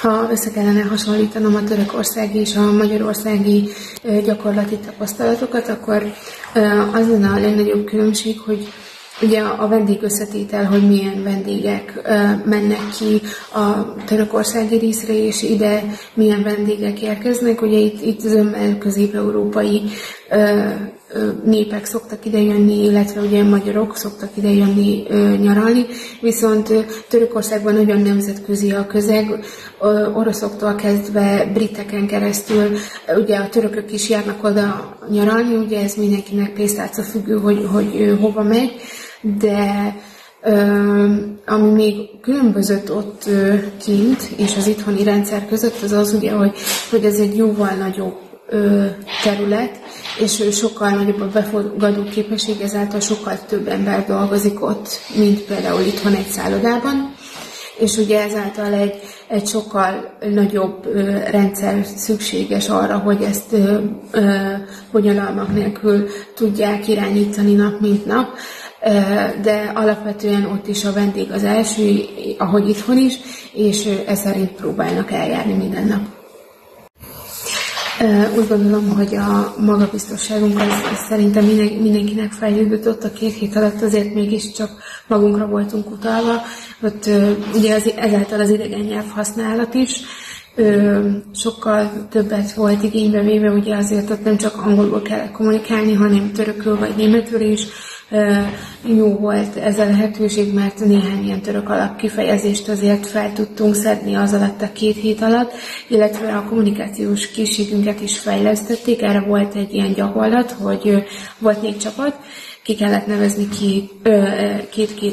Ha össze kellene hasonlítanom a törökországi és a magyarországi gyakorlati tapasztalatokat, akkor az lenne a legnagyobb különbség, hogy ugye a vendégösszetétel, hogy milyen vendégek mennek ki a törökországi részre, és ide milyen vendégek érkeznek. Ugye itt zömmel közép-európai népek szoktak idejönni, illetve ugye magyarok szoktak idejönni nyaralni, viszont Törökországban nagyon nemzetközi a közeg, oroszoktól kezdve briteken keresztül, ugye a törökök is járnak oda nyaralni, ugye ez mindenkinek pénztárca függő, hogy hova megy, de ami még különbözött ott kint és az itthoni rendszer között, az az ugye, hogy ez egy jóval nagyobb terület, és sokkal nagyobb a befogadó képesség, ezáltal sokkal több ember dolgozik ott, mint például itthon egy szállodában, és ugye ezáltal egy sokkal nagyobb rendszer szükséges arra, hogy ezt bonyodalmak nélkül tudják irányítani nap mint nap, de alapvetően ott is a vendég az első, ahogy itthon is, és ez szerint próbálnak eljárni minden nap. Úgy gondolom, hogy a magabiztosságunk az szerintem mindenkinek fejlődött ott a 2 hét alatt, azért mégiscsak magunkra voltunk utalva. Ott ugye ezáltal az idegen nyelv használat is sokkal többet volt igénybe véve, ugye azért ott nem csak angolul kellett kommunikálni, hanem törökül vagy németül is. Jó volt ez a lehetőség, mert néhány ilyen török alapkifejezést azért fel tudtunk szedni az alatt a 2 hét alatt, illetve a kommunikációs készségünket is fejlesztették. Erre volt egy ilyen gyakorlat, hogy volt 4 csapat, ki kellett nevezni ki 2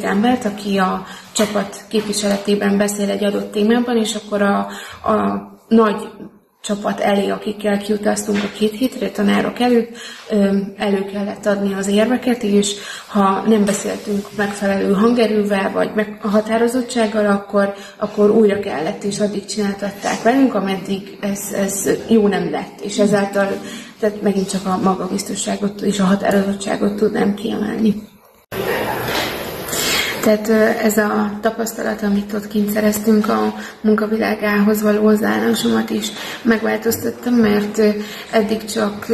embert, aki a csapat képviseletében beszél egy adott témában, és akkor a nagy csapat elé, akikkel kiutaztunk a 2 hétre, tanárok előtt, elő kellett adni az érveket, és ha nem beszéltünk megfelelő hangerővel, vagy határozottsággal, akkor újra kellett, és addig csináltatták velünk, ameddig ez jó nem lett, és ezáltal tehát megint csak a magabiztosságot és a határozottságot tudnám kiemelni. Tehát ez a tapasztalat, amit ott kint szereztünk, a munkavilágához való hozzáállásomat is megváltoztattam, mert eddig csak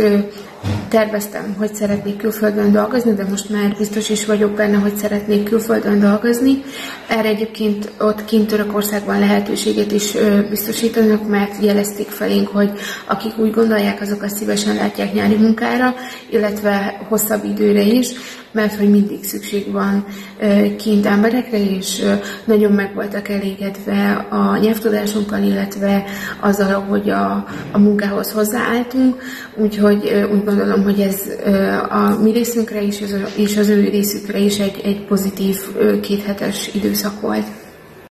terveztem, hogy szeretnék külföldön dolgozni, de most már biztos is vagyok benne, hogy szeretnék külföldön dolgozni. Erre egyébként ott kint Törökországban lehetőséget is biztosítanak, mert jelezték felénk, hogy akik úgy gondolják, azokat szívesen látják nyári munkára, illetve hosszabb időre is, mert hogy mindig szükség van kint emberekre, és nagyon meg voltak elégedve a nyelvtudásunkkal, illetve azzal, hogy a munkához hozzáálltunk, úgyhogy úgy gondolom, hogy ez a mi részünkre is, és az ő részükre is egy pozitív 2 hetes időszak volt.